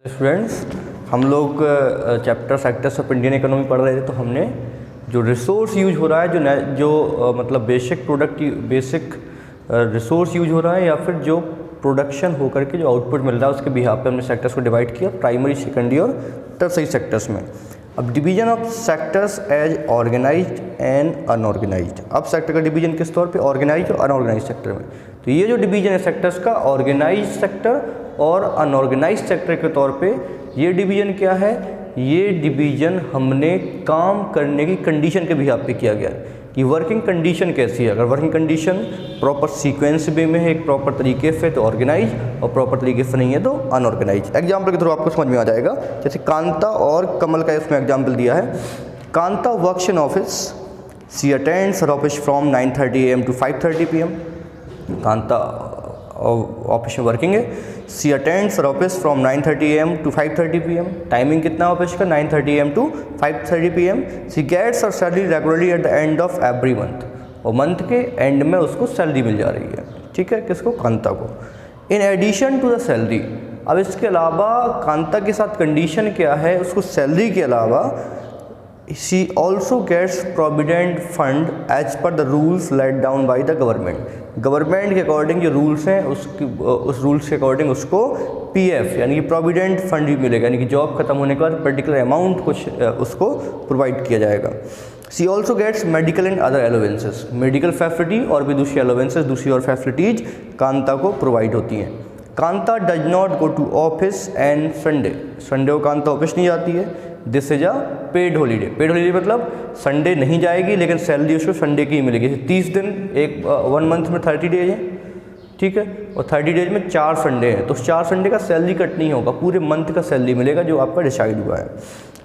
Students, हम लोग chapter sectors of Indian economy पढ़ रहे थे। तो हमने जो रिसोर्स यूज हो रहा है, जो मतलब बेसिक रिसोर्स यूज हो रहा है या फिर जो प्रोडक्शन होकर के जो आउटपुट मिल रहा है उसके बिहाफ पे हमने सेक्टर्स को डिवाइड किया प्राइमरी, सेकेंडरी और टर्सरी सेक्टर्स में। अब division of sectors as organised and unorganised. अब सेक्टर का डिवीजन किस तौर पे, ऑर्गेनाइज्ड और अनऑर्गेनाइज्ड सेक्टर में। तो ये जो डिवीजन है सेक्टर्स का, ऑर्गेनाइज्ड सेक्टर और अनऑर्गेनाइज्ड सेक्टर के तौर पे ये डिवीजन क्या है, ये डिवीजन हमने काम करने की कंडीशन के बिहाफ पे किया गया है कि वर्किंग कंडीशन कैसी है। अगर वर्किंग कंडीशन प्रॉपर सीक्वेंस वे में है, एक प्रॉपर तरीके से, तो ऑर्गेनाइज, और प्रॉपर तरीके से नहीं है तो अनऑर्गेनाइज। एग्जाम्पल के थ्रू आपको समझ में आ जाएगा। जैसे कांता और कमल का इसमें एग्जाम्पल दिया है। Kanta works in office, she attends her office from 9:30 AM to 5:30 PM। Kanta office में वर्किंग है। She attends her office from 9:30 AM to 5:30 PM। Timing कितना ऑफिस का, 9:30 AM to 5:30 PM। She gets her salary regularly at the end of every month, और month के end में उसको salary मिल जा रही है। ठीक है, किसको, कांता को। In addition to the salary, अब इसके अलावा कांता के साथ कंडीशन क्या है, उसको सैलरी के अलावा she also gets provident fund as per the rules laid down by the government। Government के अकॉर्डिंग जो रूल्स हैं उस रूल्स के अकॉर्डिंग उसको पीएफ यानी कि प्रोविडेंट फंड भी मिलेगा, यानी कि जॉब खत्म होने के बाद पर्टिकुलर अमाउंट कुछ उसको प्रोवाइड किया जाएगा। She also gets medical and other allowances, medical facility और भी दूसरी एलोवेंसेज, दूसरी और फैसिलिटीज कांता को प्रोवाइड होती हैं। Kanta does not go to office and Sunday, Sunday को कांता ऑफिस नहीं जाती है। This is a paid holiday. Paid holiday मतलब संडे नहीं जाएगी लेकिन सैलरी उसको संडे की ही मिलेगी। 30 दिन, एक 1 मंथ में 30 डेज हैं, ठीक है, और 30 डेज में 4 संडे हैं, तो 4 संडे का सैलरी कट नहीं होगा, पूरे मंथ का सैलरी मिलेगा जो आपका डिसाइड हुआ है।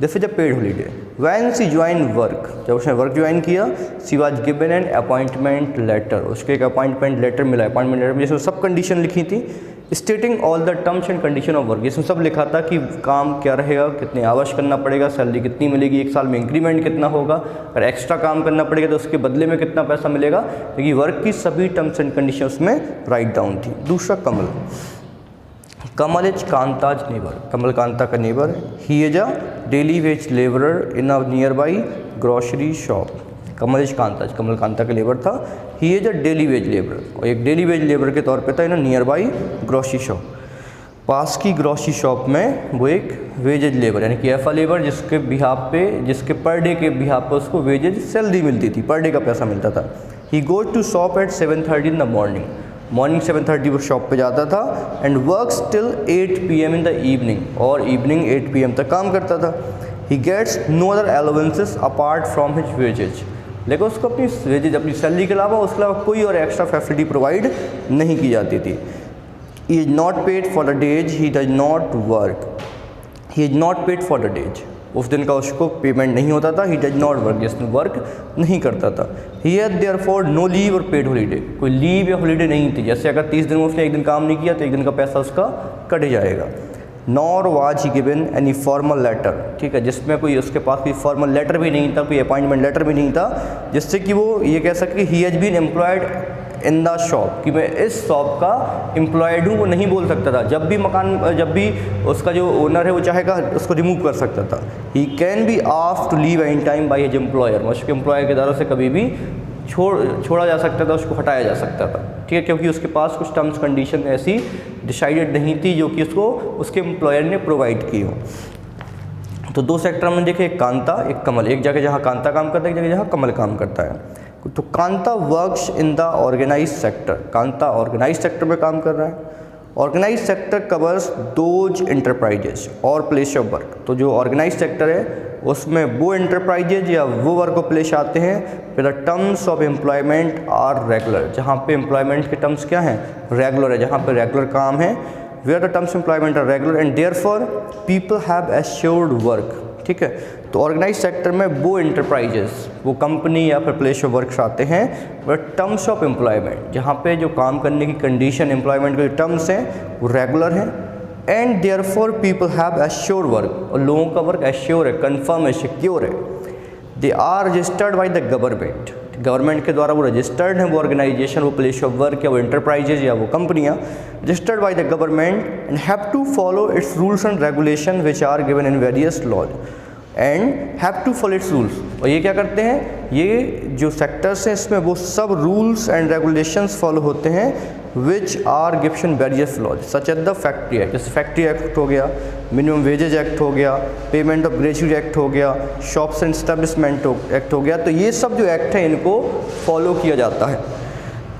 This is a paid holiday. When she join work, जब उसने वर्क ज्वाइन किया, she was given an appointment letter, उसको एक अपॉइंटमेंट लेटर मिला। अपॉइंटमेंट लेटर में जैसे सब कंडीशन लिखी थी, stating all the terms and condition of work, इसमें सब लिखा था कि काम क्या रहेगा, कितने आवर्स करना पड़ेगा, सैलरी कितनी मिलेगी, 1 साल में इंक्रीमेंट कितना होगा, अगर एक्स्ट्रा काम करना पड़ेगा तो उसके बदले में कितना पैसा मिलेगा, क्योंकि वर्क की सभी टर्म्स एंड कंडीशन उसमें राइट डाउन थी। दूसरा कमल, कमल इज कांताज नेबर, कमल कांता का नेबर है। He is a daily wage labourer in a nearby grocery shop. Kamal is Kanta's, Kamal Kanta का लेबर था। He is a daily wage labour, और एक डेली वेज लेबर के तौर पे था in a nearby grocery shop. पास की ग्रॉसरी शॉप में वो एक वेजेज लेबर यानी कि ऐसा लेबर जिसके बिहाफ पे, जिसके पर डे के बिहाफ पे उसको वेजेज सैलरी मिलती थी, पर डे का पैसा मिलता था। He goes to shop at 7:30 in the morning, morning 7:30 वो शॉप पे जाता था। And works till 8 PM in the evening, और इवनिंग 8 PM तक काम करता था। He gets no other allowances apart from his wages, लेकिन उसको अपनी वेजेज, अपनी सैलरी के अलावा उसके अलावा कोई और एक्स्ट्रा फैसिलिटी प्रोवाइड नहीं की जाती थी। He is not paid for the days he does not work, he is not paid for the days, उस दिन का उसको पेमेंट नहीं होता था। ही डज नॉट वर्क, जिसमें वर्क नहीं करता था। He had therefore no leave और पेड हॉलीडे, कोई लीव या हॉलीडे नहीं थी। जैसे अगर 30 दिन में उसने 1 दिन काम नहीं किया तो 1 दिन का पैसा उसका कट जाएगा। Nor was he given any formal letter, ठीक है, जिसमें कोई उसके पास कोई फॉर्मल लेटर भी नहीं था, कोई अपॉइंटमेंट लेटर भी नहीं था, जिससे कि वो ये कह सके he has been employed in the shop, कि मैं इस शॉप का एम्प्लॉयड हूँ, वो नहीं बोल सकता था। जब भी उसका जो ओनर है वो चाहेगा उसको रिमूव कर सकता था। He can be asked to leave any time by his employer, उसके एम्प्लॉयर के द्वारा से कभी भी छोड़ा जा सकता था, उसको हटाया जा सकता था, ठीक है, क्योंकि उसके पास कुछ टर्म्स कंडीशन ऐसी डिसाइडेड नहीं थी जो कि उसको उसके एम्प्लॉयर ने प्रोवाइड की हो। तो 2 सेक्टर हमने देखे, एक कांता, एक कमल। एक जगह जहाँ कांता काम करता है, एक जगह जहाँ कमल काम करता है। तो Kanta works in the organise sector, Kanta organise sector में काम कर रहा है। Organise sector covers those enterprises और प्लेस ऑफ वर्क, तो जो ऑर्गेनाइज सेक्टर है उसमें वो इंटरप्राइजेज या वो वर्क और प्लेस आते हैं फिर the terms of employment are regular, जहाँ पे एम्प्लॉयमेंट के टर्म्स क्या हैं, रेगुलर है, जहाँ पे रेगुलर काम है। Where the terms employment are regular and therefore people have assured work, ठीक है। तो ऑर्गेनाइज सेक्टर में वो इंटरप्राइजेस, वो कंपनी या फिर प्लेस ऑफ वर्क आते हैं बट टर्म्स ऑफ एम्प्लॉयमेंट, जहाँ पे जो काम करने की कंडीशन, एम्प्लॉयमेंट के जो टर्म्स हैं वो रेगुलर हैं। And therefore people have assured work, और लोगों का वर्क एश्योर है, कंफर्म है, सिक्योर है। They are registered by the government, government के द्वारा वो रजिस्टर्ड हैं, वो ऑर्गेनाइजेशन, वो प्लेस ऑफ वर्क या वो इंटरप्राइजेज या वो कंपनियाँ registered by the government and have to follow its rules and regulation which are given in various laws and have to follow its rules. और ये क्या करते हैं, ये जो सेक्टर्स हैं इसमें वो सब रूल्स एंड रेगुलेशंस फॉलो होते हैं which are given in various laws such as the factory act, जैसे फैक्ट्री एक्ट हो गया, मिनिमम वेजेज एक्ट हो गया, पेमेंट ऑफ ग्रेजुएट एक्ट हो गया, शॉप्स एंड एस्टेब्लिशमेंट एक्ट हो गया। तो ये सब जो एक्ट हैं इनको फॉलो किया जाता है।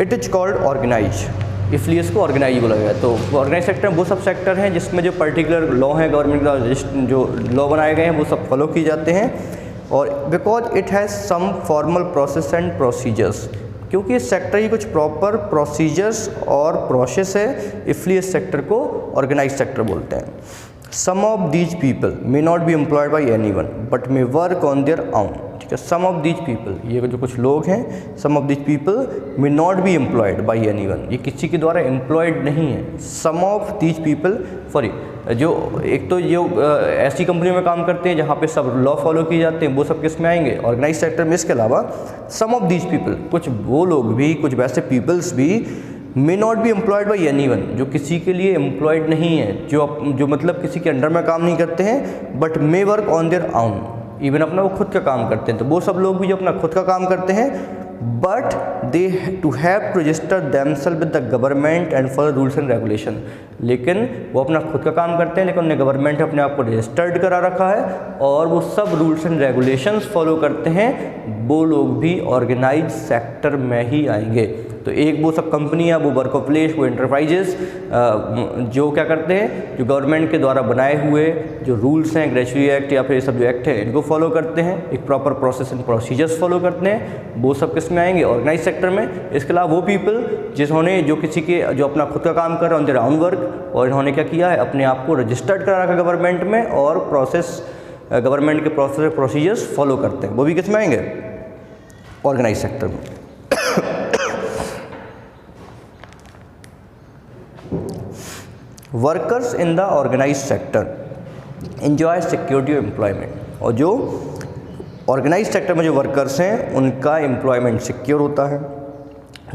इट इज कॉल्ड ऑर्गेनाइज, इसलिए इसको ऑर्गेनाइज बोला गया। तो ऑर्गेनाइज सेक्टर वो सब सेक्टर हैं जिसमें जो पर्टिकुलर लॉ है गवर्नमेंट का, जो लॉ बनाए गए हैं वो सब फॉलो किए जाते हैं। और because it has some formal process and procedures, क्योंकि इस सेक्टर की कुछ प्रॉपर प्रोसीजर्स और प्रोसेस है, इसलिए इस सेक्टर को ऑर्गेनाइज सेक्टर बोलते हैं। Some of these people may not be employed by any one but may work on their own. ठीक है, सम ऑफ दीज पीपल, ये जो कुछ लोग हैं, some of these people may not be employed by any one, ये किसी के द्वारा एम्प्लॉयड नहीं है। Some of these people, sorry, जो एक तो जो ऐसी कंपनियों में काम करते हैं जहाँ पे सब लॉ फॉलो किए जाते हैं, वो सब किस में आएंगे, ऑर्गेनाइज सेक्टर में। इसके अलावा सम ऑफ दीज पीपल, कुछ वो लोग भी, कुछ वैसे पीपल्स भी मे not be employed by any one, जो किसी के लिए एम्प्लॉयड नहीं है, जो मतलब किसी के अंडर में काम नहीं करते हैं, but may work on their own, even अपना वो खुद का काम करते हैं। तो वो सब लोग भी जो अपना खुद का काम करते हैं, but they to have to register themselves with the government and follow rules and regulation. लेकिन वो अपना खुद का काम करते हैं, लेकिन उन्हें गवर्नमेंट अपने आप को रजिस्टर्ड करा रखा है और वो सब रूल्स एंड रेगुलेशंस फॉलो करते हैं, वो लोग भी ऑर्गेनाइज सेक्टर में ही आएंगे। तो एक वो सब कंपनियाँ, वो वर्क ऑफ प्लेस, वो इंटरप्राइजेस जो क्या करते हैं, जो गवर्नमेंट के द्वारा बनाए हुए जो रूल्स हैं, ग्रेजुएट एक्ट या फिर सब जो एक्ट है इनको फॉलो करते हैं, एक proper process and procedures follow करते हैं, वो सब किस में आएंगे, ऑर्गेनाइज सेक्टर में। इसके अलावा वो पीपल जिन्होंने, जो किसी के, जो अपना खुद का काम कर रहे हैं ऑन देयर ओन वर्क, और इन्होंने क्या किया है, अपने आप को रजिस्टर्ड करा रखा गवर्नमेंट में और प्रोसेस, गवर्नमेंट के प्रोसेस प्रोसीजर्स फॉलो करते हैं, वो भी किस में आएंगे, ऑर्गेनाइज सेक्टर में। Workers in the organise sector enjoy security of employment, और जो ऑर्गेनाइज सेक्टर में जो वर्कर्स हैं उनका एम्प्लॉयमेंट सिक्योर होता है।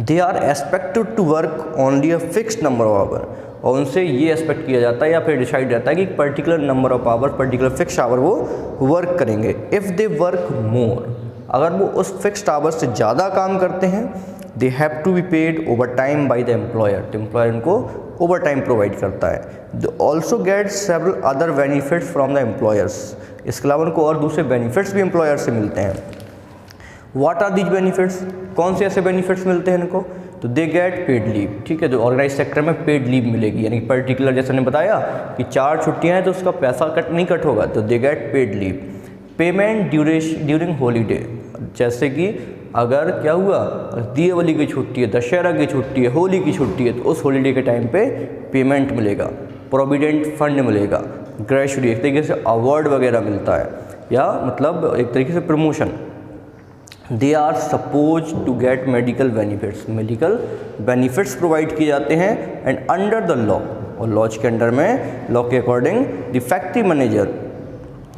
They are expected to work only a fixed number of hour, और उनसे ये एक्सपेक्ट किया जाता है या फिर डिसाइड रहता है कि particular number of hour, particular fix hour वो वर्क करेंगे। इफ़ दे वर्क मोर, अगर वो उस फिक्स्ड आवर से ज़्यादा काम करते हैं, they have to be paid overtime by the employer, तो एम्प्लॉयर उनको ओवर टाइम प्रोवाइड करता है। They also get several other benefits from the employers, इसके अलावा उनको और दूसरे बेनिफिट्स भी एम्प्लॉयर से मिलते हैं। व्हाट आर दीज बेनिफिट्स, कौन से ऐसे बेनिफिट्स मिलते हैं इनको, तो दे गेट पेड लीव। ठीक है, जो ऑर्गेनाइज सेक्टर में पेड लीव मिलेगी, यानी पर्टिकुलर जैसे मैंने बताया कि 4 छुट्टियां हैं तो उसका पैसा कट होगा, तो they get paid leave. Payment during holiday, जैसे कि अगर क्या हुआ, दीपावली की छुट्टी है, दशहरा की छुट्टी है, होली की छुट्टी है, तो उस हॉलीडे के टाइम पे पेमेंट मिलेगा, प्रोविडेंट फंड मिलेगा, ग्रेजुएट एक तरीके से अवार्ड वगैरह मिलता है, या मतलब एक तरीके से promotion. They are suppose to get medical benefits, medical benefits provide किए जाते हैं। एंड अंडर द लॉ, और लॉज के अंडर में, लॉ के according, the factory manager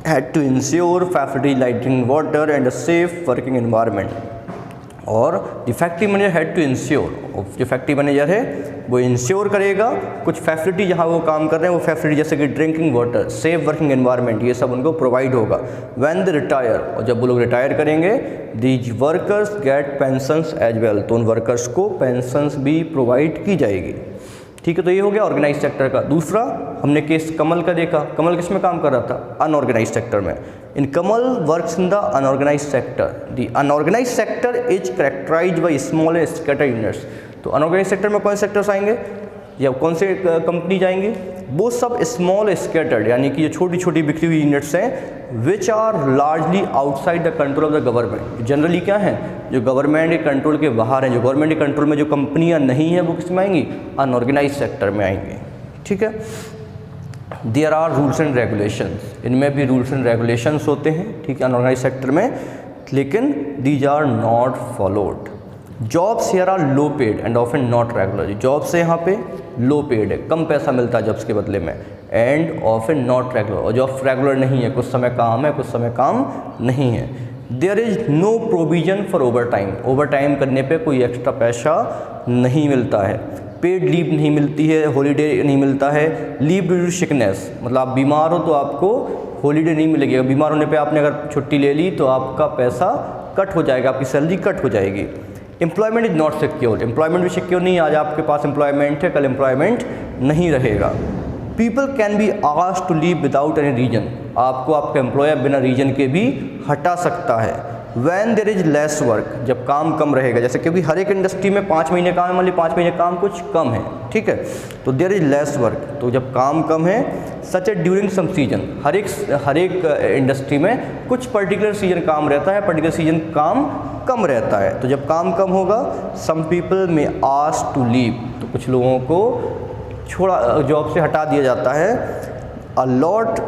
had to ensure facility like drinking water and a safe working environment, और the factory manager had to ensure, जो factory manager है वो ensure करेगा कुछ फैसिलिटी जहाँ वो काम कर रहे हैं, वो फैसिलिटी जैसे कि drinking water, safe working environment, ये सब उनको प्रोवाइड होगा। व्हेन दे रिटायर, और जब वो लोग रिटायर करेंगे, these workers get pensions as well, तो उन वर्कर्स को पेंशंस भी प्रोवाइड की जाएगी। ठीक है, तो ये हो गया ऑर्गेनाइज सेक्टर का। दूसरा हमने केस कमल का देखा, कमल किस में काम कर रहा था, अनऑर्गेनाइज सेक्टर में। In Kamal works in the unorganise sector, the unorganise sector is characterised by small and scattered units. तो अनऑर्गेनाइज सेक्टर में कौन से सेक्टर्स आएंगे या कौन से कंपनी जाएंगे, वो सब स्मॉल स्कैटर्ड, यानी कि ये छोटी छोटी बिखरी हुई यूनिट्स हैं, which are largely outside the control of the government. Generally क्या है, जो गवर्नमेंट के कंट्रोल के बाहर हैं, जो गवर्नमेंट के कंट्रोल में जो कंपनियां नहीं हैं, वो किस में आएंगी, अनऑर्गेनाइज सेक्टर में आएंगे। ठीक है, there are rules and regulations, इनमें भी रूल्स एंड रेगुलेशंस होते हैं। ठीक है, अनऑर्गेनाइज सेक्टर में, लेकिन these are not followed. Jobs here are low paid and often not regular, jobs यहाँ पे लो पेड है, कम पैसा मिलता है जॉब्स के बदले में, एंड ऑफन नॉट रेगुलर, और जॉब्स रेगुलर नहीं है, कुछ समय काम है, कुछ समय काम नहीं है। There is no provision for overtime, overtime करने पे कोई एक्स्ट्रा पैसा नहीं मिलता है। पेड लीव नहीं मिलती है, हॉलीडे नहीं मिलता है। लीव ड्यू टू सिकनेस, मतलब आप बीमार हो तो आपको हॉलीडे नहीं मिलेगी। बीमार होने पे आपने अगर छुट्टी ले ली तो आपका पैसा कट हो जाएगा, आपकी सैलरी कट हो जाएगी। Employment is not secure, employment भी सिक्योर नहीं, आज आपके पास एम्प्लॉयमेंट है कल एम्प्लॉयमेंट नहीं रहेगा। People can be asked to leave without any reason, आपको आपका एम्प्लॉयर बिना रीजन के भी हटा सकता है। When there is lace work, जब काम कम रहेगा, जैसे क्योंकि हर एक इंडस्ट्री में 5 महीने काम है, मान लीजिए 5 महीने काम कुछ कम है, ठीक है, तो देर इज़ लेस वर्क, तो जब काम कम है, सच ए ड्यूरिंग सम सीजन, हर एक इंडस्ट्री में कुछ पर्टिकुलर सीजन काम रहता है, पर्टिकुलर सीजन काम कम रहता है, तो जब काम कम होगा, सम पीपल में आस्क्ड टू लीव, तो कुछ लोगों को जॉब से हटा दिया जाता है। A lot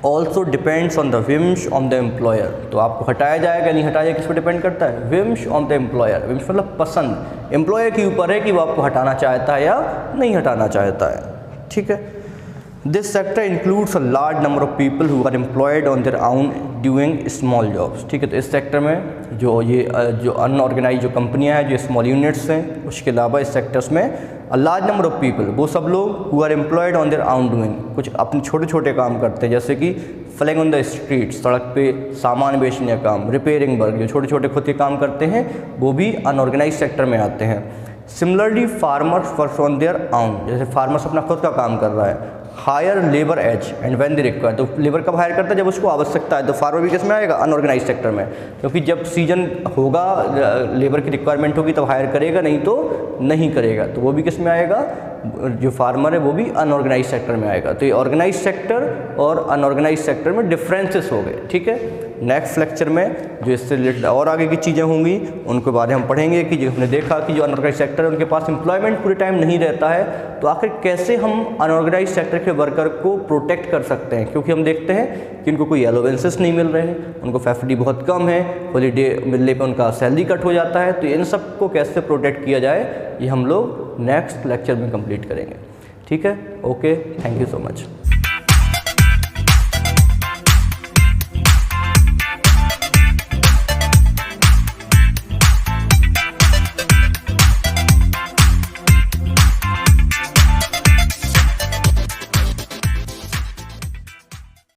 also depends on the whims on the employer, तो आपको हटाया जाएगा नहीं हटाया जाएगा किस पर डिपेंड करता है, whims on the employer. Whims मतलब पसंद, एम्प्लॉयर के ऊपर है कि वो आपको हटाना चाहता है या नहीं हटाना चाहता है, ठीक है। This sector includes a large number of people who are employed on their own doing small jobs, ठीक है। तो इस सेक्टर में जो अनऑर्गेनाइज जो कंपनियां हैं, जो स्मॉल यूनिट्स हैं, उसके अलावा इस सेक्टर्स में a large number of people, वो सब लोग who are employed on their own doing, कुछ अपने छोटे छोटे काम करते हैं, जैसे कि फ्लैग ऑन द स्ट्रीट, सड़क पे सामान बेचने का काम, रिपेयरिंग वर्क, जो छोटे छोटे खुद के काम करते हैं वो भी अनऑर्गेनाइज सेक्टर में आते हैं। Similarly farmers work on their own, जैसे फार्मर्स अपना खुद का काम कर रहा है। Hire labour as and when they require, तो लेबर कब हायर करता है, जब उसको आवश्यकता है, तो फार्मर भी किसमें आएगा, अनऑर्गेनाइज सेक्टर में, क्योंकि जब सीजन होगा लेबर की रिक्वायरमेंट होगी तब हायर करेगा, नहीं तो नहीं करेगा, तो वो भी किस में आएगा, जो फार्मर है वो भी अनऑर्गेनाइज सेक्टर में आएगा। तो ये ऑर्गेनाइज सेक्टर और अनऑर्गेनाइज सेक्टर में डिफरेंसेस हो गए, ठीक है। नेक्स्ट लेक्चर में जो इससे रिलेटेड और आगे की चीज़ें होंगी उनके बारे में हम पढ़ेंगे कि जो हमने देखा कि जो अनऑर्गेनाइज सेक्टर है उनके पास एम्प्लॉयमेंट पूरे टाइम नहीं रहता है, तो आखिर कैसे हम अनऑर्गेनाइज सेक्टर के वर्कर को प्रोटेक्ट कर सकते हैं, क्योंकि हम देखते हैं कि उनको कोई एलोवेंसेस नहीं मिल रहे हैं, उनको फैसिलिटी बहुत कम है, हॉलीडे मिलने पर उनका सैलरी कट हो जाता है, तो इन सब को कैसे प्रोटेक्ट किया जाए ये हम लोग नेक्स्ट लेक्चर में कंप्लीट करेंगे, ठीक है। Okay, thank you so much.